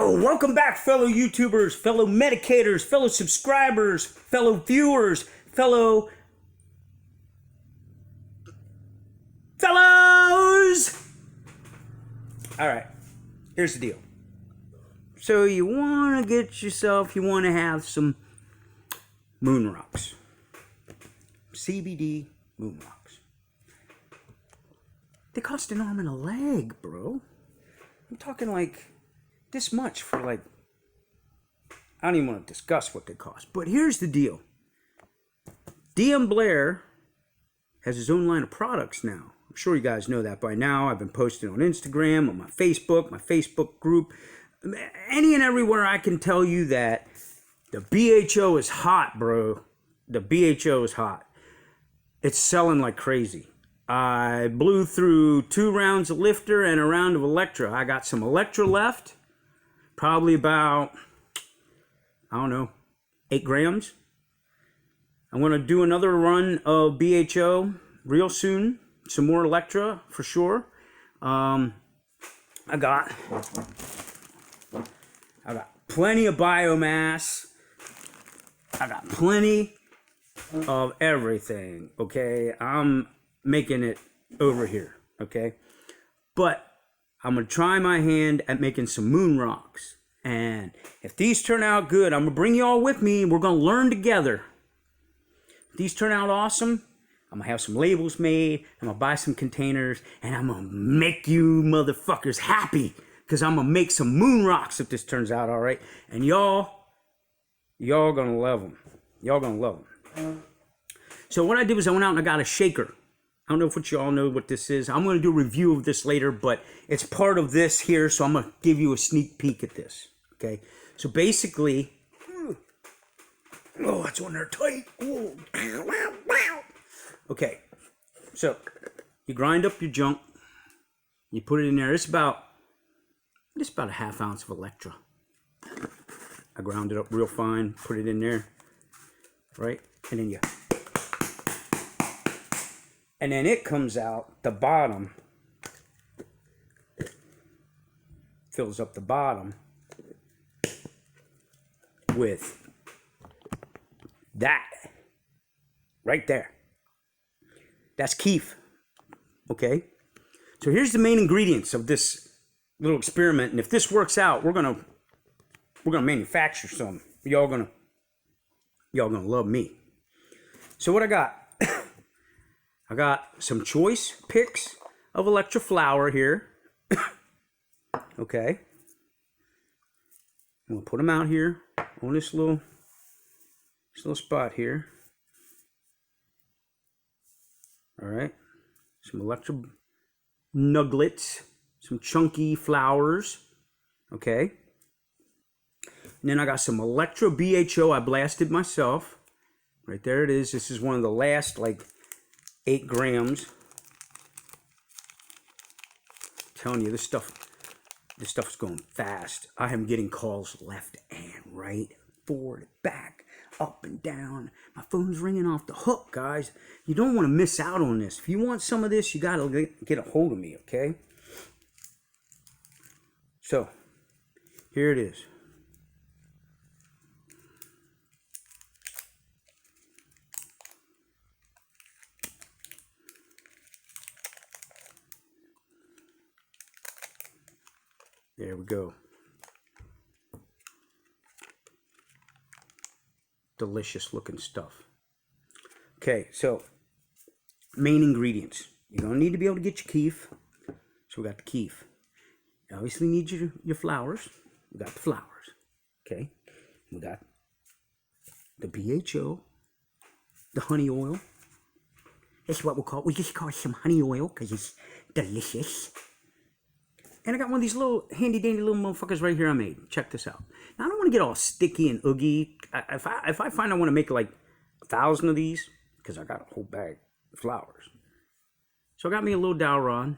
Welcome back, fellow YouTubers, fellow medicators, fellow subscribers, fellow viewers, fellows. All right, here's the deal. So you want to get yourself, you want to have some moon rocks. CBD moon rocks. They cost an arm and a leg, bro. I'm talking like this much for like, I don't even want to discuss what they cost. But here's the deal. DMBLAIR has his own line of products now. I'm sure you guys know that by now. I've been posting on Instagram, on my Facebook group. Any and everywhere I can tell you that the BHO is hot, bro. The BHO is hot. It's selling like crazy. I blew through 2 rounds of Lifter and a round of ELEKTRA. I got some ELEKTRA left. Probably about, I don't know, 8 grams. I'm going to do another run of BHO real soon. Some more ELEKTRA for sure. I got plenty of biomass. I got plenty of everything, okay? I'm making it over here, okay? But I'm gonna try my hand at making some moon rocks. And if these turn out good, I'm gonna bring you all with me and we're gonna learn together. If these turn out awesome, I'm gonna have some labels made, I'm gonna buy some containers, and I'm gonna make you motherfuckers happy. Cause I'm gonna make some moon rocks if this turns out all right. And y'all gonna love them. Y'all gonna love them. So what I did was I went out and I got a shaker. I don't know if you all know what this is. I'm going to do a review of this later, but it's part of this here, so I'm going to give you a sneak peek at this. Okay, so basically, oh, that's on there tight. Oh. Okay, so you grind up your junk, you put it in there. It's about a half ounce of ELEKTRA. I ground it up real fine, put it in there, right, and then it comes out the bottom, fills up the bottom with that right there. That's KIEF, okay? So here's the main ingredients of this little experiment, and if this works out, we're gonna manufacture some. Y'all gonna love me. So what I got? I got some choice picks of ELEKTRA flower here. Okay. I'm gonna put them out here on this little spot here. All right. Some ELEKTRA nuggets, some chunky flowers. Okay. And then I got some ELEKTRA BHO I blasted myself. Right there it is. This is one of the last like 8 grams. I'm telling you, this stuff is going fast. I am getting calls left and right, forward, back, up and down. My phone's ringing off the hook, guys. You don't want to miss out on this. If you want some of this, you got to get a hold of me, okay? So, here it is. There we go. Delicious looking stuff. Okay, so main ingredients. You're gonna need to be able to get your KIEF. So we got the KIEF. You obviously need your flowers. We got the flowers. Okay. We got the BHO, the honey oil. That's what we'll call it. We just call it some honey oil because it's delicious. And I got one of these little handy dandy little motherfuckers right here I made. Check this out. Now I don't want to get all sticky and oogie. If I find I want to make like 1,000 of these, because I got a whole bag of flowers. So I got me a little dowel rod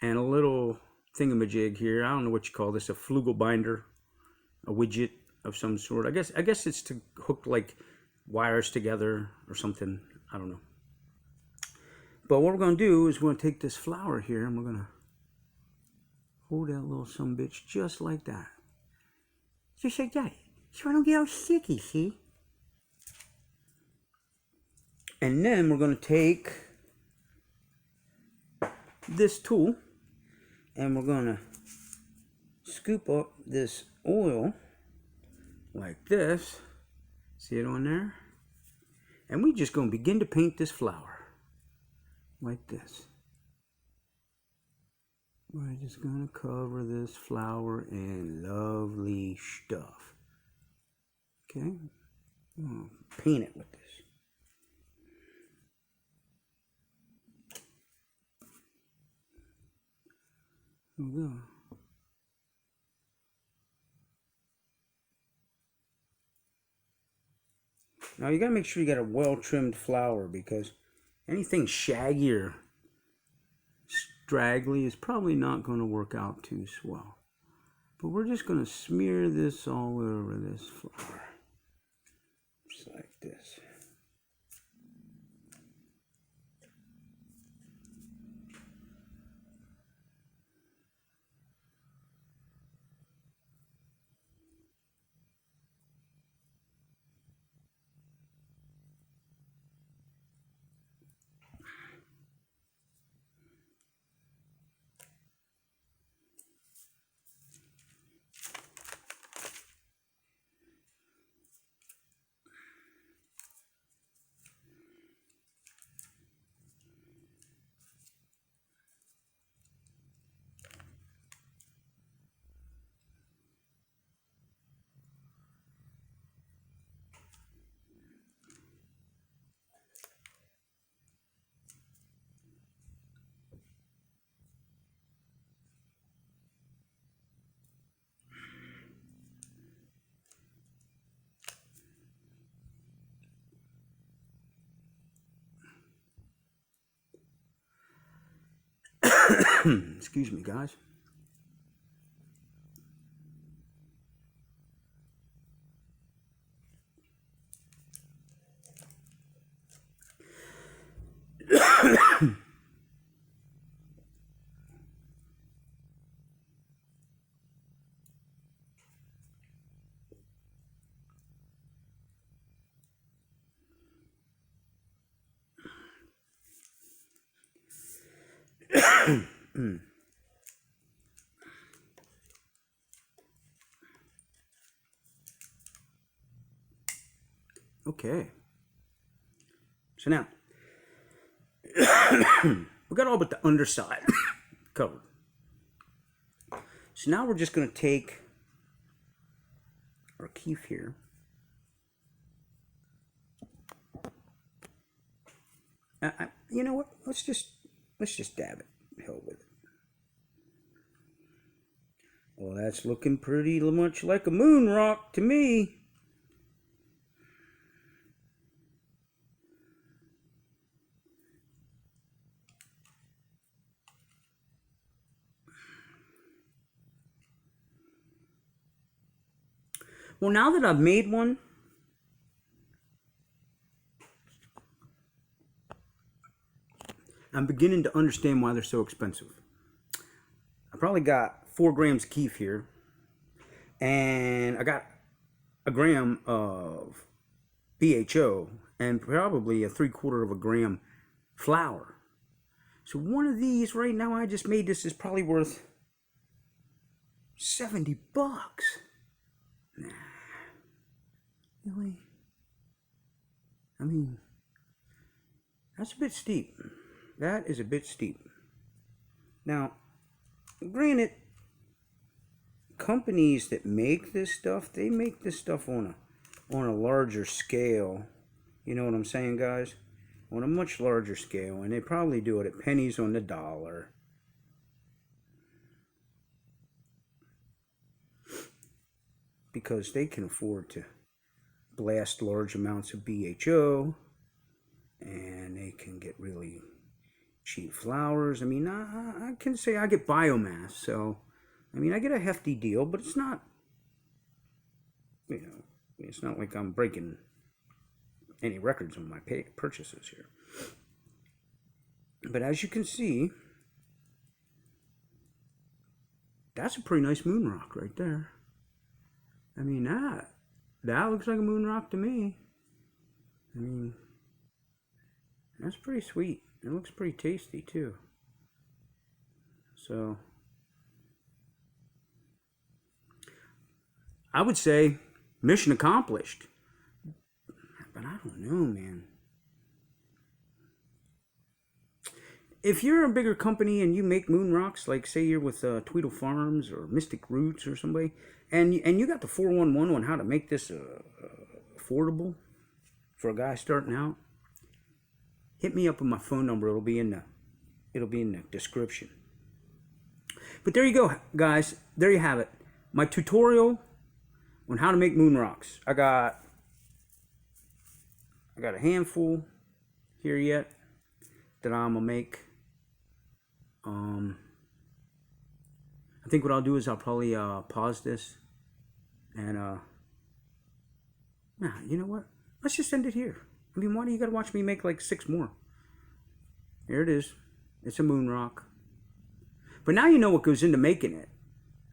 and a little thingamajig here. I don't know what you call this, a flugel binder, a widget of some sort. I guess it's to hook like wires together or something. I don't know. But what we're going to do is we're going to take this flower here and we're going to Hold that little sumbitch just like that. Just like that. So I don't get all sticky, see? And then we're going to take this tool and we're going to scoop up this oil like this. See it on there? And we're just going to begin to paint this flower like this. We're just going to cover this flower in lovely stuff. Okay? Paint it with this. There we go. Now you gotta make sure you got a well-trimmed flower, because anything shaggy or straggly is probably not going to work out too swell. But we're just going to smear this all over this flower. Just like this. Excuse me, guys. Okay. So now, we got all but the underside covered. So now we're just going to take our KIEF here. You know what? Let's just dab it. Hell with it. Well, that's looking pretty much like a moon rock to me. Well, now that I've made one, I'm beginning to understand why they're so expensive. I probably got 4 grams of KIEF here, and I got a gram of BHO, and probably a 3/4 of a gram flour. So one of these right now, I just made this, is probably worth $70. Nah. Really? I mean, that's a bit steep. That is a bit steep. Now, granted, companies that make this stuff, they make this stuff on a larger scale. You know what I'm saying, guys? On a much larger scale, and they probably do it at pennies on the dollar. Because they can afford to blast large amounts of BHO, and they can get really cheap flowers. I mean, I can say I get biomass, so I mean, I get a hefty deal, but it's not, you know, it's not like I'm breaking any records on my purchases here. But as you can see, That's a pretty nice moon rock right there. I mean, that looks like a moon rock to me. I mean, that's pretty sweet. It looks pretty tasty too. So I would say mission accomplished. But I don't know, man. If you're a bigger company and you make moon rocks, like say you're with Tweedle Farms or Mystic Roots or somebody, and you got the 411 on how to make this affordable for a guy starting out, hit me up with my phone number. It'll be in the description. But there you go, guys. There you have it. My tutorial on how to make moon rocks. I got a handful here yet that I'm gonna make. I think what I'll do is I'll probably pause this and nah, you know what? Let's just end it here. I mean, why do you gotta watch me make like 6 more? Here it is. It's a moon rock. But now you know what goes into making it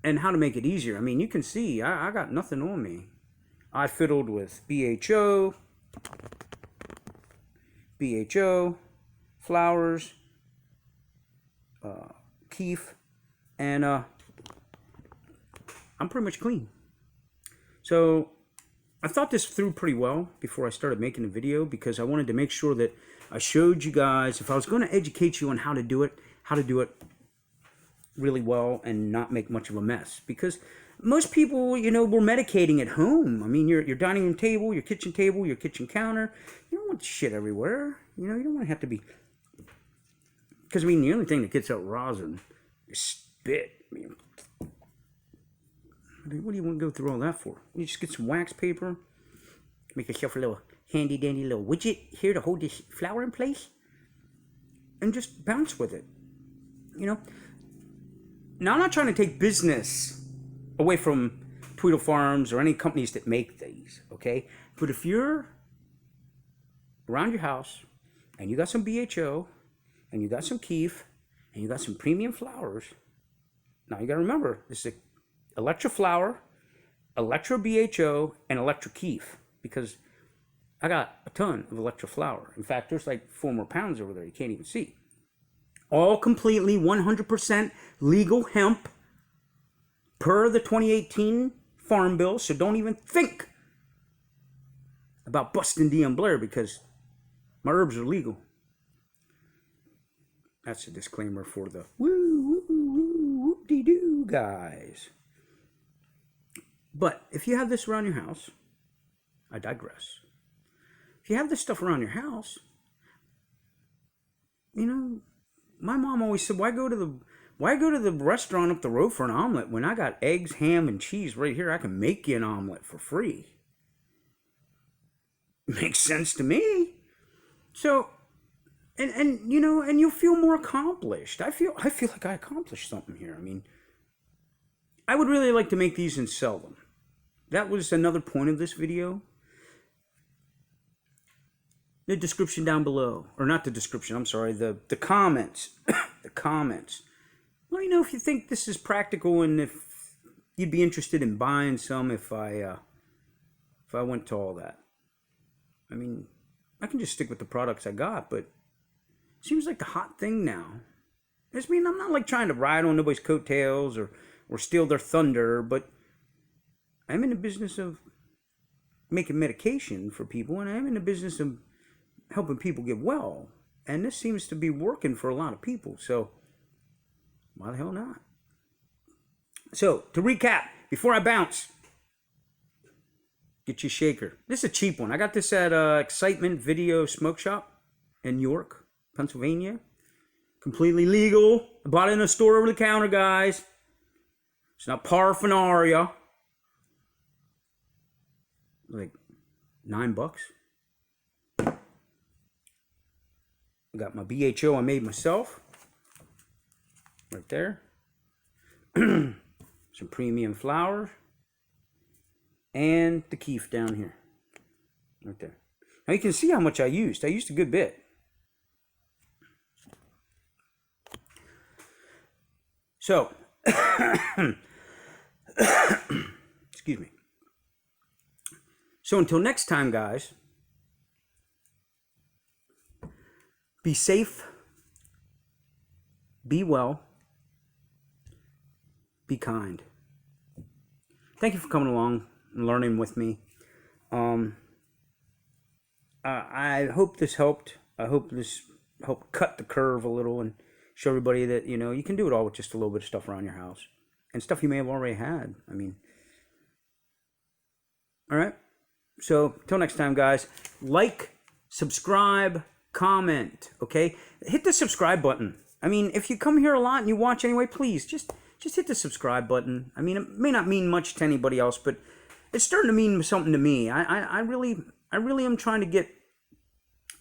and how to make it easier. I mean, you can see I got nothing on me. I fiddled with BHO, flowers, KIEF, and I'm pretty much clean. So I thought this through pretty well before I started making the video, because I wanted to make sure that I showed you guys, if I was going to educate you on how to do it really well and not make much of a mess. Because most people, you know, we're medicating at home. I mean, your dining room table, your kitchen counter, you don't want shit everywhere. You know, you don't want to have to be, because I mean, the only thing that gets out rosin is spit. I mean, what do you want to go through all that for? You just get some wax paper, make yourself a little handy dandy little widget here to hold this flower in place, and just bounce with it. You know, now I'm not trying to take business away from Tweedle Farms or any companies that make these, okay? But if you're around your house and you got some BHO and you got some KIEF and you got some premium flowers, now you got to remember, this is ELEKTRA flower, ELEKTRA BHO, and ELEKTRA KIEF, because I got a ton of ELEKTRA flower. In fact, there's like 4 more pounds over there you can't even see. All completely 100% legal hemp per the 2018 Farm Bill, so don't even think about busting DMBLAIR because my herbs are legal. That's a disclaimer for the whoop-de-doo guys. But if you have this around your house, I digress. If you have this stuff around your house, you know, my mom always said, why go to the restaurant up the road for an omelet when I got eggs, ham, and cheese right here? I can make you an omelet for free. Makes sense to me. So, and you know, and you'll feel more accomplished. I feel like I accomplished something here. I mean, I would really like to make these and sell them. That was another point of this video. The description down below, or not the description, I'm sorry, the comments, the comments. Let me know if you think this is practical and if you'd be interested in buying some if I went to all that. I mean, I can just stick with the products I got, but it seems like the hot thing now. I mean, I'm not like trying to ride on nobody's coattails or steal their thunder, but I'm in the business of making medication for people, and I'm in the business of helping people get well. And this seems to be working for a lot of people, so why the hell not? So, to recap, before I bounce, get you a shaker. This is a cheap one. I got this at Excitement Video Smoke Shop in York, Pennsylvania. Completely legal. I bought it in a store over the counter, guys. It's not paraphernalia. Like $9. I got my BHO I made myself. Right there. Some premium flowers. And the KIEF down here. Right there. Now you can see how much I used. I used a good bit. So, Excuse me. So until next time, guys, be safe, be well, be kind. Thank you for coming along and learning with me. I hope this helped. I hope this helped cut the curve a little and show everybody that, you know, you can do it all with just a little bit of stuff around your house. And stuff you may have already had. I mean, all right. So, till next time, guys. Like, subscribe, comment, okay? Hit the subscribe button. I mean, if you come here a lot and you watch anyway, please, just hit the subscribe button. I mean, it may not mean much to anybody else, but it's starting to mean something to me. I really am trying to get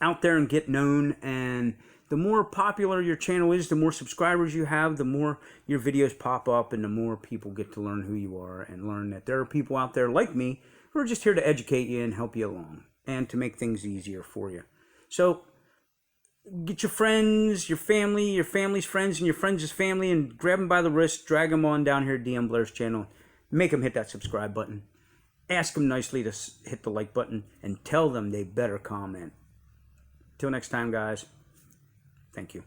out there and get known, and the more popular your channel is, the more subscribers you have, the more your videos pop up, and the more people get to learn who you are and learn that there are people out there like me who are just here to educate you and help you along and to make things easier for you. So get your friends, your family's friends, and your friends' family, and grab them by the wrist, drag them on down here to DM Blair's channel, make them hit that subscribe button, ask them nicely to hit the like button, and tell them they better comment. Till next time, guys. Thank you.